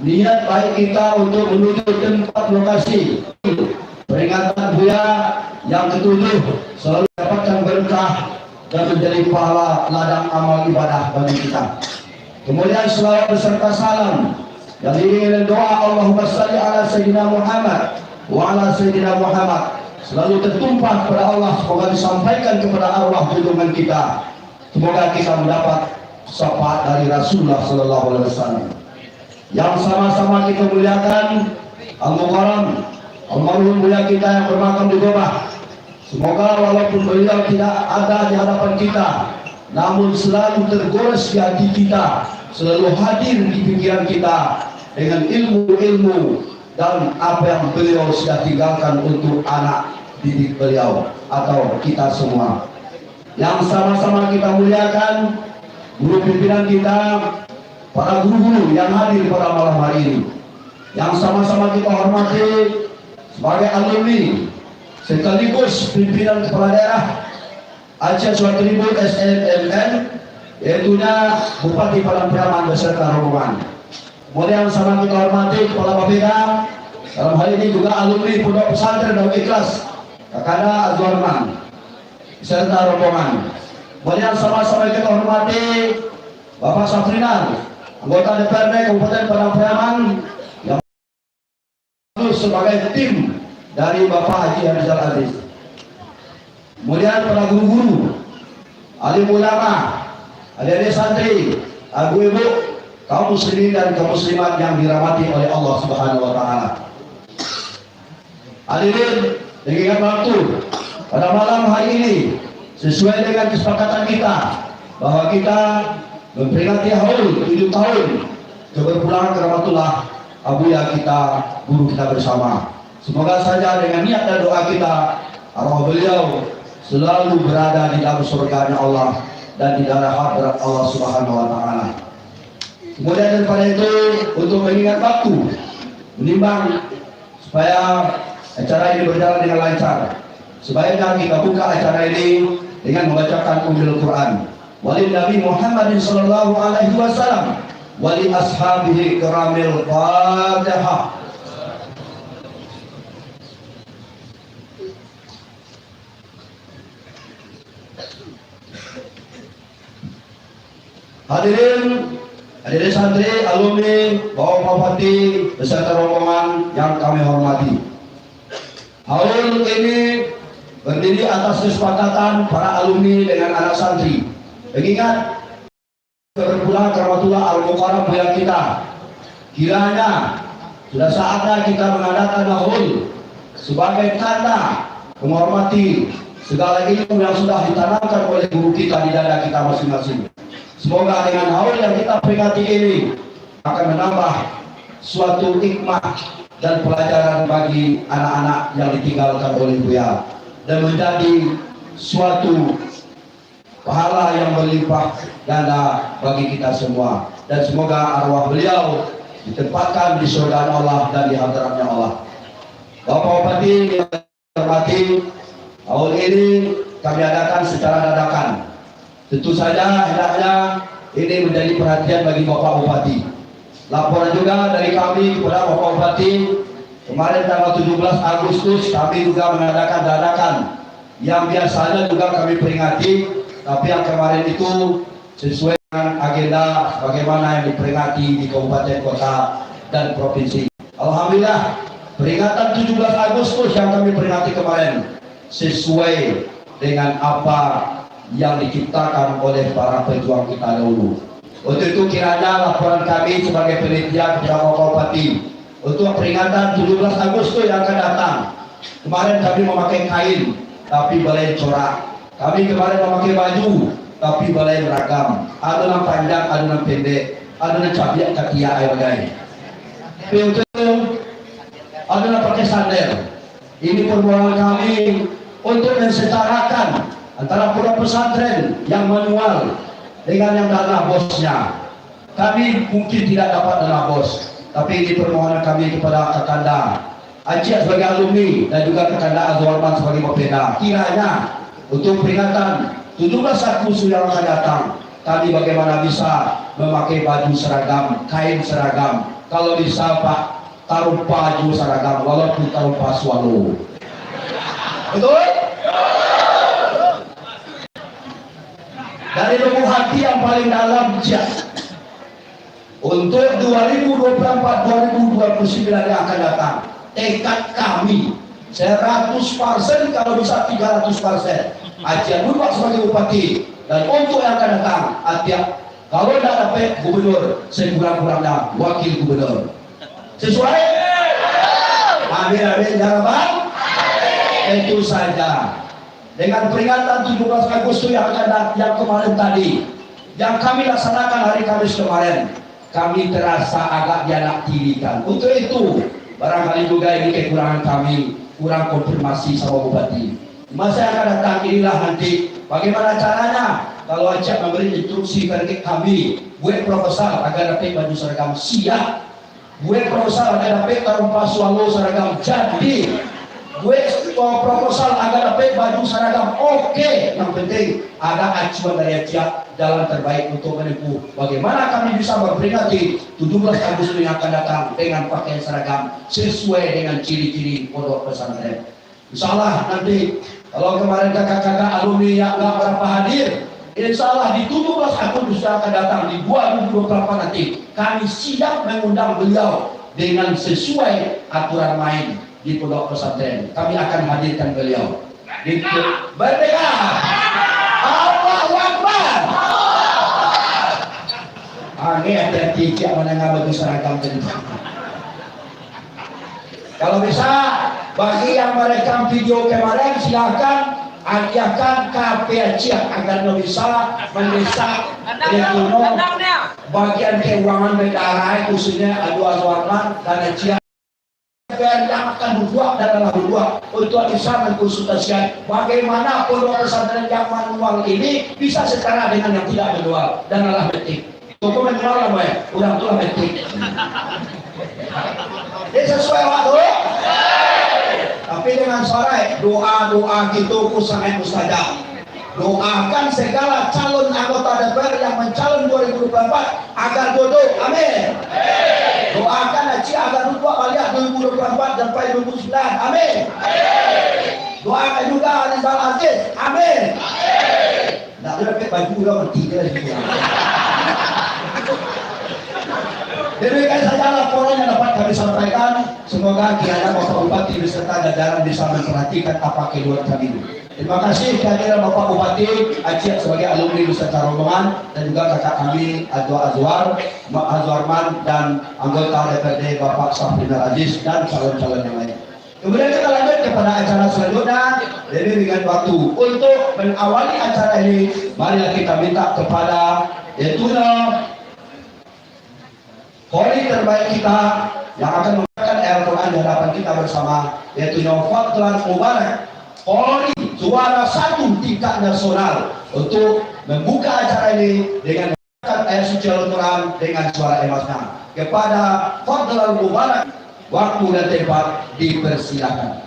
niat baik kita untuk menuju tempat lokasi peringatan Buya yang ketujuh selalu dapatkan berkah dan menjadi pahala ladang amal ibadah bagi kita. Kemudian selawat beserta salam yang diiringi dengan doa Allahumma salli ala Sayyidina Muhammad wa ala Sayyidina Muhammad selalu tertumpah kepada Allah, semoga disampaikan kepada arwah junjungan kita. Semoga kita mendapat syafaat dari Rasulullah sallallahu alaihi wasallam. Yang sama-sama kita muliakan Al-Mukarram almarhum Buya kita yang bermakam di Gobah. Semoga walaupun beliau tidak ada di hadapan kita, namun selalu tergores di hati kita, selalu hadir di pikiran kita dengan ilmu-ilmu dan apa yang beliau sudah tinggalkan untuk anak didik beliau atau kita semua. Yang sama-sama kita muliakan guru pimpinan kita, para guru-guru yang hadir pada malam hari ini. Yang sama-sama kita hormati sebagai alumni sekaligus pimpinan kepala daerah Aceh Suatu Ribut SNMN, yaitunya Bupati Padang Pariaman beserta rombongan. Kemudian sama kita hormati Kepala Bapeda, dalam hal ini juga alumni Pondok Pesantren Daun Ikhlas Kakanda Azwarman beserta rombongan. Kemudian sama-sama kita hormati Bapak Safrinan, anggota DPRD Kabupaten Padang Pariaman yang sebagai tim dari Bapak Haji Rizal Aziz. Kemudian para guru-guru, alim ulama, adik-adik santri, ibu-ibu, kaum muslimin dan kaum muslimat yang dirahmati oleh Allah Subhanahu wa taala. Hadirin yang ingat waktu, pada malam hari ini sesuai dengan kesepakatan kita bahwa kita memperingati haul 7 tahun keberpulangan keramatullah Abuya kita, guru kita bersama. Semoga saja dengan niat dan doa kita, arwah beliau selalu berada di dalam surganya Allah dan di dalam hadrat Allah Subhanahu wa taala. Kemudian daripada itu, untuk mengingat waktu, menimbang supaya acara ini berjalan dengan lancar, sebaiknya kita buka acara ini dengan membacakan Ummul Quran. Walin Nabi Muhammadin sallallahu alaihi wasallam wali ashabihi kiramil Fatihah. Hadirin santri, alumni, Bapak Bupati beserta rombongan yang kami hormati. Haul ini berdiri atas kesepakatan para alumni dengan anak santri. Mengingat berpulang keramatullah Al-Mukarram Buya kita, kiranya sudah saatnya kita mengadakan haul sebagai tanda menghormati segala ilmu yang sudah ditanamkan oleh guru kita di dada kita masing-masing. Semoga dengan haul yang kita peringati ini akan menambah suatu hikmah dan pelajaran bagi anak-anak yang ditinggalkan oleh Buya dan menjadi suatu pahala yang berlimpah ganda bagi kita semua. Dan semoga arwah beliau ditempatkan di surga Allah dan di hadratnya Allah. Bapak Bupati yang hormati, haul ini kami adakan secara dadakan. Tentu saja hendaknya ini menjadi perhatian bagi Bapak Bupati. Laporan juga dari kami kepada Bapak Bupati, kemarin tanggal 17 Agustus kami juga mengadakan dadakan yang biasanya juga kami peringati, tapi yang kemarin itu sesuai dengan agenda bagaimana yang diperingati di kabupaten, kota, dan provinsi. Alhamdulillah, peringatan 17 Agustus yang kami peringati kemarin sesuai dengan apa yang diciptakan oleh para pejuang kita dahulu. Untuk itu kiranya laporan kami sebagai panitia kepada Bapak Bupati untuk peringatan 17 Agustus yang akan datang. Kemarin kami memakai kain tapi balai corak. Kami kemarin memakai baju tapi balai beragam. Ada yang panjang, ada yang pendek, ada yang cabiak kakia air bagai. Tapi untuk itu ada yang pakai sandal. Ini permohonan kami untuk mensetarakan antara pondok pesantren yang manual dengan yang dana bosnya. Kami mungkin tidak dapat dana bos, tapi ini permohonan kami kepada Kakanda Aceh sebagai alumni dan juga Kakanda Azwarman sebagai Bapeda. Kiranya untuk peringatan 17 Agustus yang akan datang, kami bagaimana bisa memakai baju seragam, kain seragam, kalau bisa Pak taruh baju seragam walaupun taruh paswalo. Betul? Dari lubuk hati yang paling dalam untuk 2024-2029 yang akan datang, tekad kami 100%, kalau bisa 300%. Ajian Lubak sebagai bupati, dan untuk yang akan datang, kalau tidak dapat gubernur, sekurang-kurangnya wakil gubernur. Sesuai? Amin, amin, jaraban? Tentu saja. Dengan peringatan 17 Agustus yang kemarin tadi, yang kami laksanakan hari Kamis kemarin, kami terasa agak dianaktirikan. Untuk itu, barangkali juga ini kekurangan kami, kurang konfirmasi sama bupati. Masa yang akan datang inilah nanti bagaimana caranya. Kalau Aceh memberi instruksi kepada kami, buat proposal agar dapat baju seragam siap, buat proposal agar dapat taruh paswalo seragam jadi, buat proposal agar dapat baju seragam oke. Yang penting ada acuan dari Aceh jalan terbaik untuk menempuh bagaimana kami bisa memperingati 17 Agustus yang akan datang dengan pakaian seragam sesuai dengan ciri-ciri pondok pesantren. Insyaallah nanti kalau kemarin kakak-kakak alumni yang nggak berapa hadir, insyaallah di 17 Agustus yang akan datang di 2024 nanti kami siap mengundang beliau dengan sesuai aturan main di pondok pesantren. Kami akan hadirkan beliau. Merdeka! Allahu Akbar! Ini hati-hati yang menengah baju seragam tadi. Kalau bisa, bagi yang merekam video kemarin silakan ajakan KPAC agar bisa mendesak Rekuno bagian keuangan negara khususnya Adu Azwarman dan Aceh yang akan berdua dan adalah berdua untuk bisa mengkonsultasikan bagaimana pondok pesantren yang manual ini bisa setara dengan yang tidak manual dan adalah metik. Toko manual apa ya? Udah itulah metik. Ini sesuai waktu. Tapi dengan suara doa-doa gitu sangat mustajab. Doakan segala calon anggota DPR yang mencalon 2024 agar bodoh. Amin. Doakan Aceh agar lupa balik 2024 dan 2029. Amin. Doakan juga Rizal Aziz. Amin. Tidak ada pakai baju udah bertiga gitu. Demikian saja laporan yang dapat kami sampaikan. Semoga kiranya Bapak Bupati beserta jajaran bisa memperhatikan apa keluhan kami. Terima kasih kehadiran Bapak Bupati Aceh sebagai alumni beserta rombongan dan juga kakak kami Azwarman dan anggota DPRD Bapak Safrinal Aziz dan calon-calon yang lain. Kemudian kita lanjut kepada acara selanjutnya. Jadi dengan waktu untuk mengawali acara ini, marilah kita minta kepada Kori terbaik kita yang akan menggunakan Al-Quran di hadapan kita bersama, yaitu Fadlan Mubarak Kori, juara 1 tingkat nasional, untuk membuka acara ini dengan menggunakan ayat suci Al-Quran dengan suara emasnya. Kepada Fadlan Mubarak, waktu dan tempat dipersilakan.